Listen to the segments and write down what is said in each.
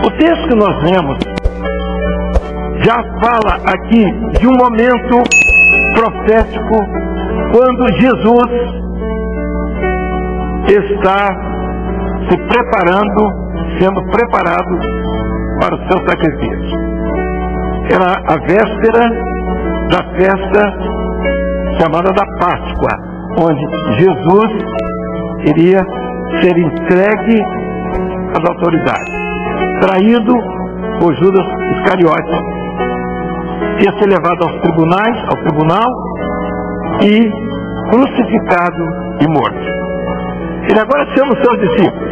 O texto que nós lemos já fala aqui de um momento profético quando Jesus está se preparando, sendo preparado para o seu sacrifício. Era a véspera da festa chamada da Páscoa, onde Jesus iria ser entregue às autoridades, traído por Judas Iscariote, ia ser levado ao tribunal e crucificado e morto. Ele agora chama os seus discípulos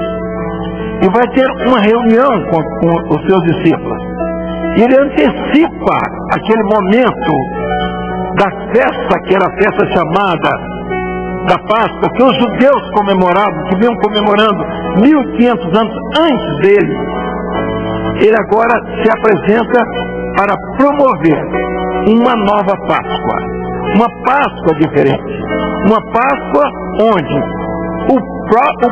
e vai ter uma reunião com os seus discípulos. E ele antecipa aquele momento da festa, que era a festa chamada da Páscoa, que os judeus comemoravam, que vinham comemorando 1500 anos antes dele. Ele agora se apresenta para promover uma nova Páscoa, uma Páscoa diferente, uma Páscoa onde o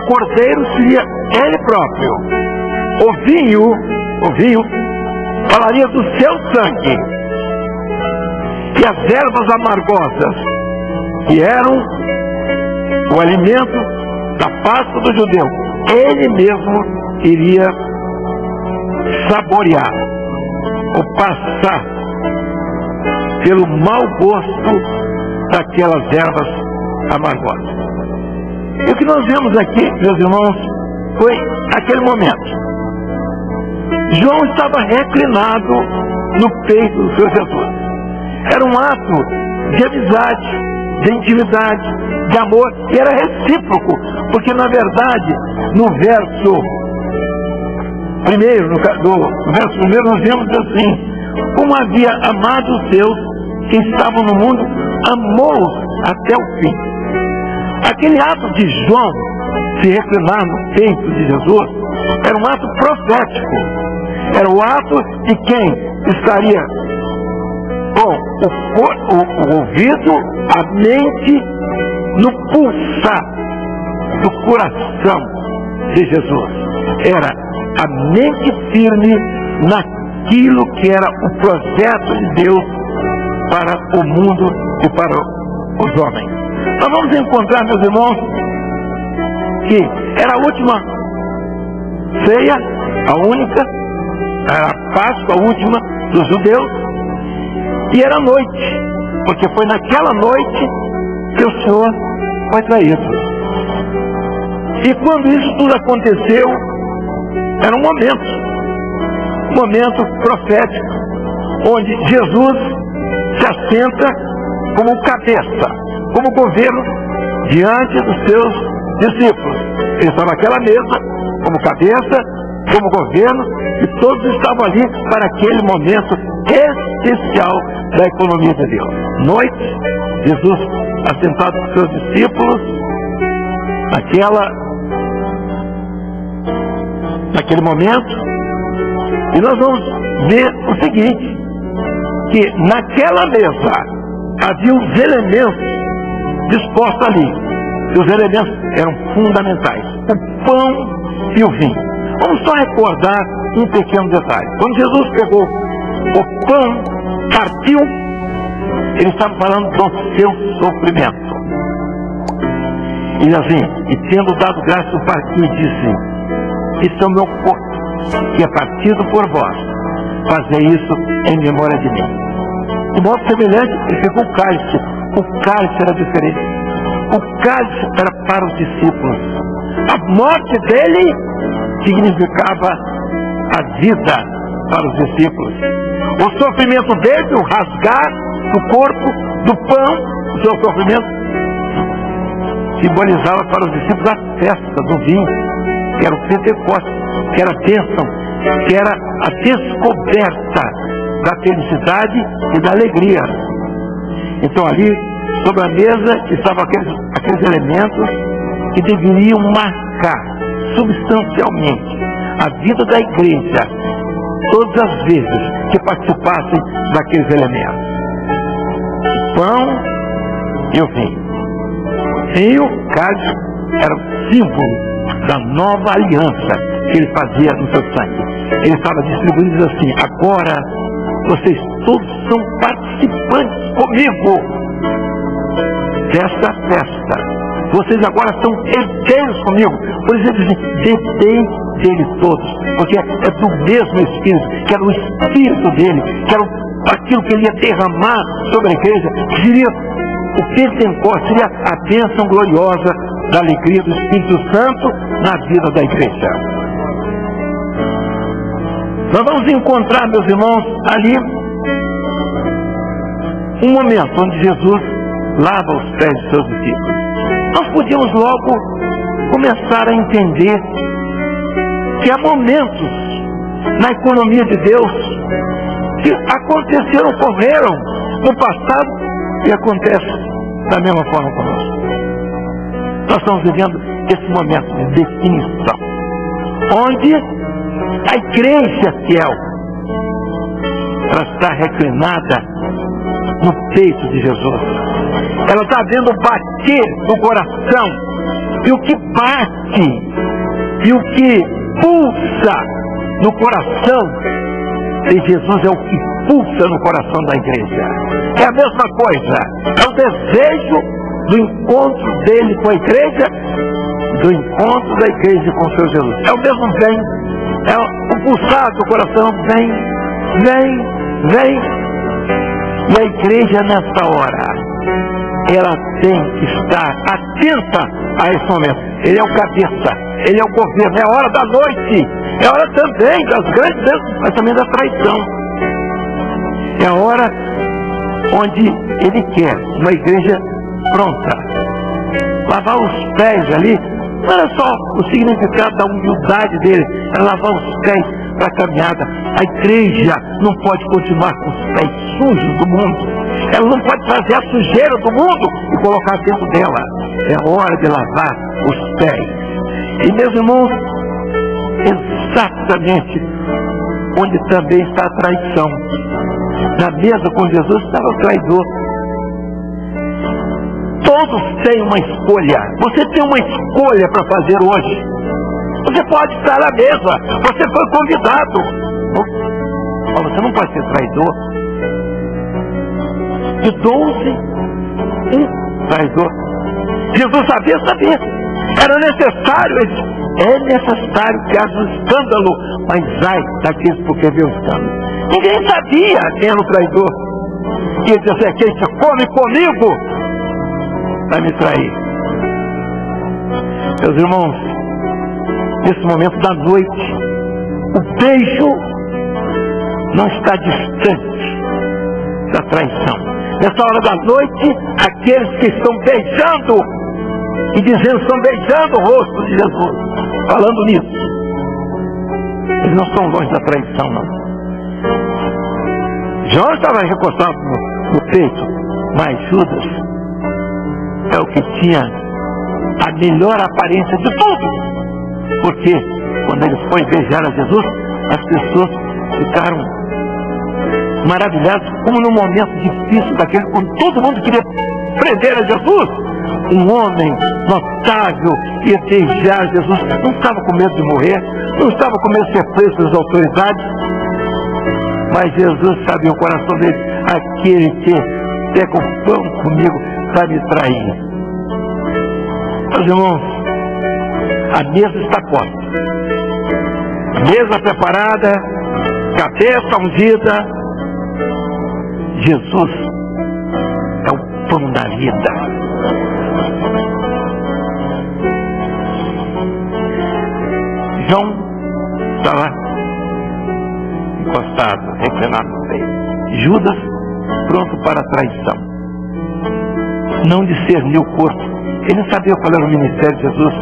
cordeiro seria ele próprio, o vinho falaria do seu sangue, e as ervas amargosas, que eram o alimento da Páscoa do judeu, ele mesmo iria saborear ou passar pelo mau gosto daquelas ervas amargosas. E o que nós vemos aqui, meus irmãos, foi aquele momento. João estava reclinado no peito do seu Jesus. Era um ato de amizade, de intimidade, de amor, e era recíproco, porque na verdade, no verso primeiro nós vemos assim: como havia amado os seus que estavam no mundo, amou-os até o fim. Aquele ato de João se reclinar no peito de Jesus era um ato profético. Era o ato de quem estaria com o ouvido, a mente no pulsar do coração de Jesus. Era a mente firme naquilo que era o projeto de Deus para o mundo e para os homens. Nós vamos encontrar, meus irmãos, que era a última ceia, a única, era a Páscoa, a última dos judeus, e era noite, porque foi naquela noite que o Senhor foi traído. E quando isso tudo aconteceu, era um momento profético, onde Jesus se assenta como cabeça, como governo diante dos seus discípulos. Ele estava naquela mesa como cabeça, como governo, e todos estavam ali para aquele momento especial da economia de Deus. Noite, Jesus assentado com seus discípulos naquele momento, e nós vamos ver o seguinte, que naquela mesa havia os elementos dispostos ali, e os elementos eram fundamentais: o pão e o vinho. Vamos só recordar um pequeno detalhe. Quando Jesus pegou o pão, partiu, ele estava falando do seu sofrimento. E assim, e tendo dado graça, partiu e disse: "Isso é o meu corpo, que é partido por vós. Fazei isso em memória de mim." De modo semelhante, ele pegou o cálice. O cálice era diferente. O cálice era para os discípulos. A morte dele significava a vida para os discípulos. O sofrimento dele, o rasgar do corpo, do pão, o seu sofrimento, simbolizava para os discípulos a festa do vinho, que era o Pentecostes, que era a bênção, que era a descoberta da felicidade e da alegria. Então ali, sobre a mesa, estavam aqueles elementos que deveriam marcar substancialmente a vida da igreja, todas as vezes que participassem daqueles elementos: o pão e o vinho. O vinho, cálice, era o símbolo da nova aliança, que ele fazia no seu sangue. Ele estava distribuindo assim: agora vocês todos são participantes comigo desta festa. Vocês agora são herdeiros comigo. Por isso ele diz: bebei deles todos, porque é do mesmo Espírito, que era o Espírito dele, que era aquilo que ele ia derramar sobre a igreja, que seria o Pentecostes, seria a bênção gloriosa da alegria do Espírito Santo na vida da igreja. Nós vamos encontrar, meus irmãos, ali um momento onde Jesus lava os pés de seus discípulos. Nós podíamos logo começar a entender que há momentos na economia de Deus que aconteceram, ocorreram no passado e acontece da mesma forma conosco. Nós estamos vivendo esse momento de definição, onde a igreja fiel, ela está reclinada no peito de Jesus. Ela está vendo bater no coração, e o que bate e o que pulsa no coração de Jesus é o que pulsa no coração da igreja. É a mesma coisa, é o desejo do encontro dele com a igreja, do encontro da igreja com o seu Jesus. É o mesmo vem, é o pulsar do coração, vem. E a igreja nessa hora, ela tem que estar atenta a esse momento. Ele é o cabeça, ele é o governo, é a hora da noite, é a hora também das grandes bênçãos, mas também da traição. É a hora onde ele quer uma igreja pronta. Lavar os pés ali, não era só o significado da humildade dele, era lavar os pés para a caminhada. A igreja não pode continuar com os pés sujos do mundo. Ela não pode trazer a sujeira do mundo e colocar dentro dela. É hora de lavar os pés. E meus irmãos, exatamente onde também está a traição. Na mesa com Jesus estava o traidor. Todos têm uma escolha. Você tem uma escolha para fazer hoje. Você pode estar à mesa. Você foi convidado. Mas você não pode ser traidor. De 12, um traidor. Jesus sabia. Era necessário. Ele disse: é necessário que haja um escândalo. Mas ai daqueles porque vê o escândalo. Ninguém sabia quem era o traidor. E ele disse assim: quem se come comigo vai me trair. Meus irmãos, nesse momento da noite, o beijo não está distante da traição. Nessa hora da noite, aqueles que estão beijando e dizendo que estão beijando o rosto de Jesus, falando nisso, eles não estão longe da traição, não. João estava recostado no peito, mas Judas é o que tinha a melhor aparência de tudo, porque quando ele foi beijar a Jesus, as pessoas ficaram maravilhadas, como num momento difícil daquele, quando todo mundo queria prender a Jesus. Um homem notável ia beijar Jesus, não estava com medo de morrer, não estava com medo de ser preso pelas autoridades, mas Jesus sabia o coração dele: aquele que pega o pão comigo vai me trair. Meus irmãos, a mesa está posta, mesa preparada, cabeça ungida. Jesus é o pão da vida. João estava encostado, reclinado no peito. Judas pronto para a traição. Não discerniu o corpo. Ele não sabia qual era o ministério de Jesus.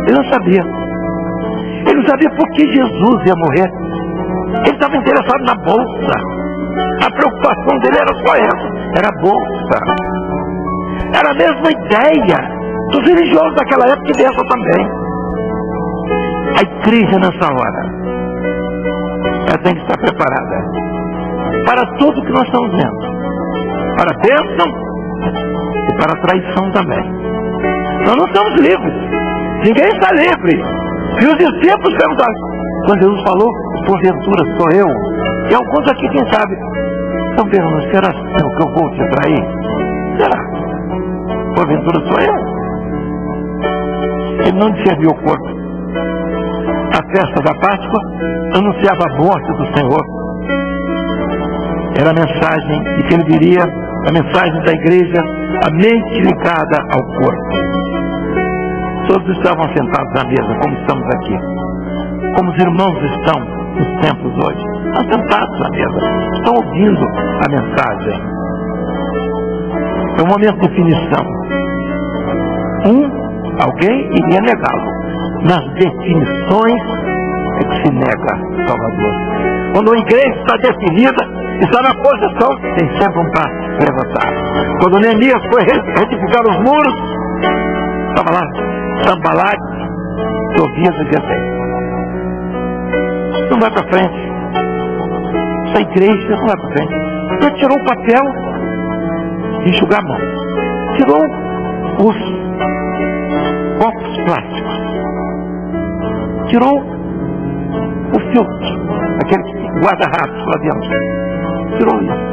Ele não sabia. Ele não sabia por que Jesus ia morrer. Ele estava interessado na bolsa. A preocupação dele era só essa. Era a bolsa. Era a mesma ideia dos religiosos daquela época e dessa também. A igreja nessa hora, ela tem que estar preparada para tudo que nós estamos vendo. Para a bênção e para a traição também. Nós não estamos livres. Ninguém está livre. E os discípulos perguntaram, quando Jesus falou, porventura sou eu. E alguns aqui, quem sabe, estão perguntando, será que eu vou te trair? Será? Porventura sou eu? Ele não discerniu o corpo. A festa da Páscoa anunciava a morte do Senhor. Era a mensagem, e que ele diria, a mensagem da igreja, a mente ligada ao corpo. Todos estavam sentados à mesa, como estamos aqui. Como os irmãos estão nos templos hoje. Estão sentados à mesa, estão ouvindo a mensagem. É um momento de definição. Alguém iria negá-lo. Nas definições é que se nega Salvador. Quando a igreja está definida, está na posição, tem sempre um passo para levantar. Quando Neemias foi retificar os muros, estava lá, Sambalate, Tobias e Gesem. Não vai para frente. Essa igreja não vai para frente. Ele tirou o papel de enxugar a mão. Tirou os copos plásticos. Tirou o filtro, aquele guarda-ratos lá dentro. Tirou isso.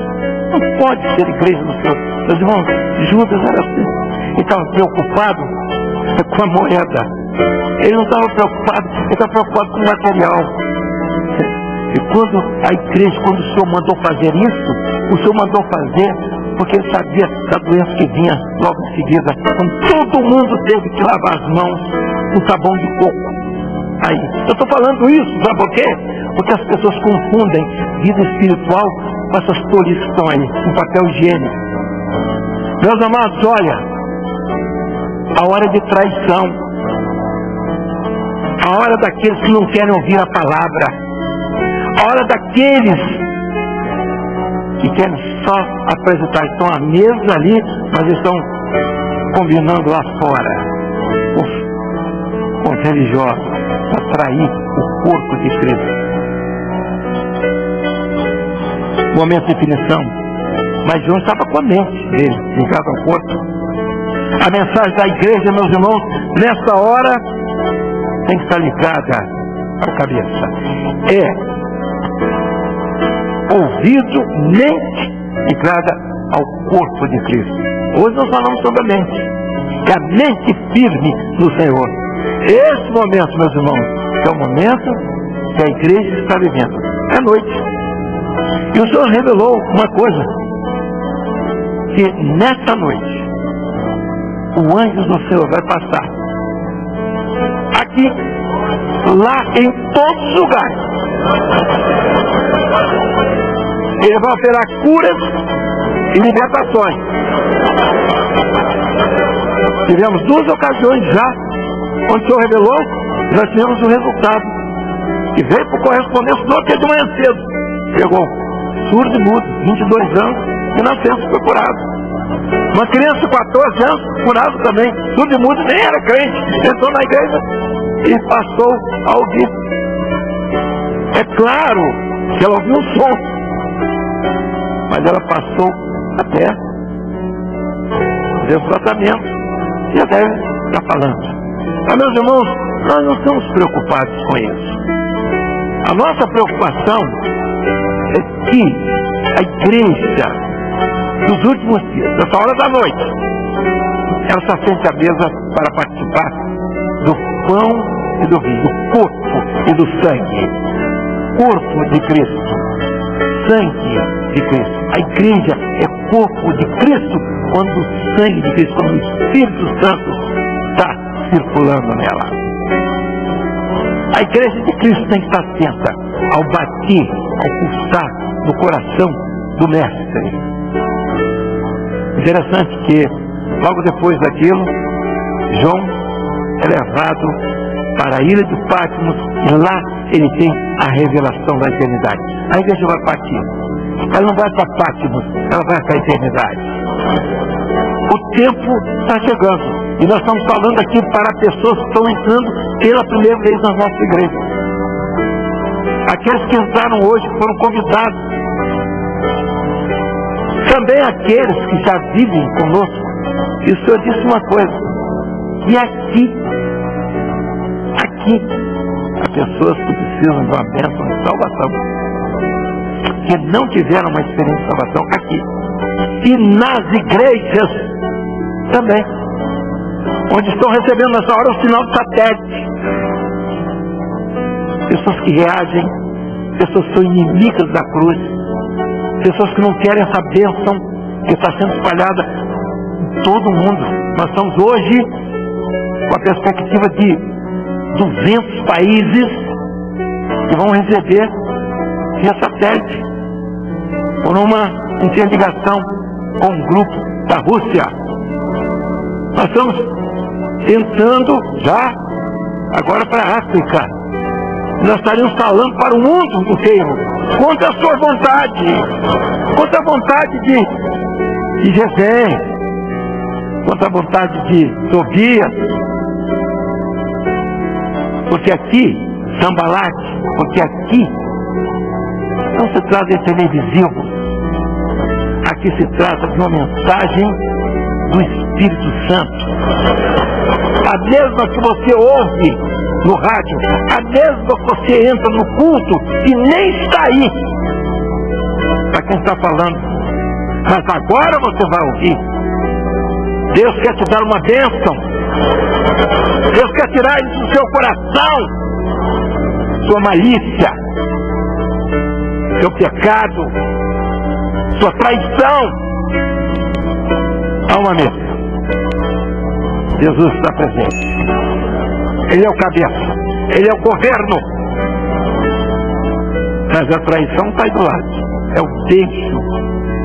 Não pode ser igreja do Senhor. Meus irmãos, Judas era assim. Ele estava preocupado com a moeda. Ele não estava preocupado, ele estava preocupado com o material. E quando a igreja, quando o Senhor mandou fazer isso, o Senhor mandou fazer porque ele sabia da doença que vinha logo em seguida. Quando todo mundo teve que lavar as mãos com sabão de coco. Aí, eu estou falando isso, sabe por quê? Porque as pessoas confundem vida espiritual com essas tolices que estão aí, com papel higiênico. Meus amados, olha, a hora de traição, a hora daqueles que não querem ouvir a palavra, a hora daqueles que querem só apresentar, estão à mesa ali, mas estão combinando lá fora com os religiosos para trair o corpo de Cristo. Momento de definição. Mas João estava com a mente dele ligado ao corpo. A mensagem da igreja, meus irmãos, nessa hora tem que estar ligada à cabeça. É ouvido, mente ligada ao corpo de Cristo. Hoje nós falamos sobre a mente. É a mente firme no Senhor. Esse momento, meus irmãos, é o momento que a igreja está vivendo. É noite. E o Senhor revelou uma coisa. Que nessa noite, o anjo do Senhor vai passar. Aqui, lá, em todos os lugares. Ele vai operar curas e libertações. Tivemos 2 ocasiões já, onde o Senhor revelou, e nós tivemos o resultado. E veio por correspondência no outro dia de manhã cedo. Pegou surdo e mudo, 22 anos, e nascença foi curado. Uma criança de 14 anos, curado também, surdo e mudo, nem era crente. Entrou na igreja e passou a ouvir. É claro que ela ouviu um som, mas ela passou até fazer o tratamento. Já deve estar falando. Mas, meus irmãos, nós não estamos preocupados com isso. A nossa preocupação é que a igreja dos últimos dias, nessa hora da noite, ela está frente à mesa para participar do pão e do vinho, do corpo e do sangue. Corpo de Cristo, sangue de Cristo. A igreja é corpo de Cristo quando o sangue de Cristo, quando o Espírito Santo está circulando nela. A igreja de Cristo tem que estar atenta ao bater, ao pulsar no coração do Mestre. Interessante que logo depois daquilo, João é levado para a ilha de Patmos e lá ele tem a revelação da eternidade. A igreja vai partir. Ela não vai para Patmos, ela vai para a eternidade. O tempo está chegando. E nós estamos falando aqui para pessoas que estão entrando pela primeira vez na nossa igreja. Aqueles que entraram hoje foram convidados. Também aqueles que já vivem conosco. E o Senhor disse uma coisa. E aqui pessoas que precisam de uma bênção de salvação, que não tiveram uma experiência de salvação aqui. E nas igrejas também, onde estão recebendo nessa hora o sinal de satélite. Pessoas que reagem, pessoas que são inimigas da cruz, pessoas que não querem essa bênção que está sendo espalhada em todo o mundo. Nós estamos hoje com a perspectiva de 200 países que vão receber via satélite, por uma interligação com um grupo da Rússia. Nós estamos tentando já agora para a África. Nós estaríamos falando para o mundo inteiro contra a sua vontade, contra a vontade de Gesem, contra a vontade de Tobias, porque aqui, Sambalat, porque aqui não se trata de televisivo, aqui se trata de uma mensagem do Espírito Santo, a mesma que você ouve no rádio, a mesma que você entra no culto e nem está aí para quem está falando, mas agora você vai ouvir. Deus quer te dar uma bênção, Deus quer tirar do seu coração sua malícia, seu pecado, sua traição. Há uma mesa, Jesus está presente. Ele é o cabeça, ele é o governo, mas a traição está aí do lado. É o beijo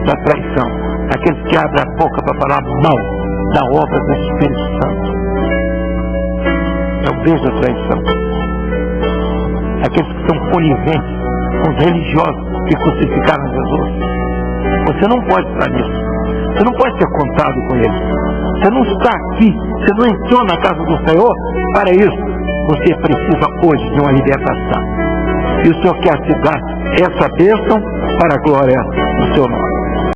da traição, aqueles que abrem a boca para falar mal da obra do Espírito Santo. É o beijo da traição. Aqueles que são coniventes com os religiosos que crucificaram Jesus. Você não pode estar nisso, você não pode ser contado com eles. Você não está aqui, você não entrou na casa do Senhor para isso. Você precisa hoje de uma libertação. E o Senhor quer te dar essa bênção para a glória do seu nome.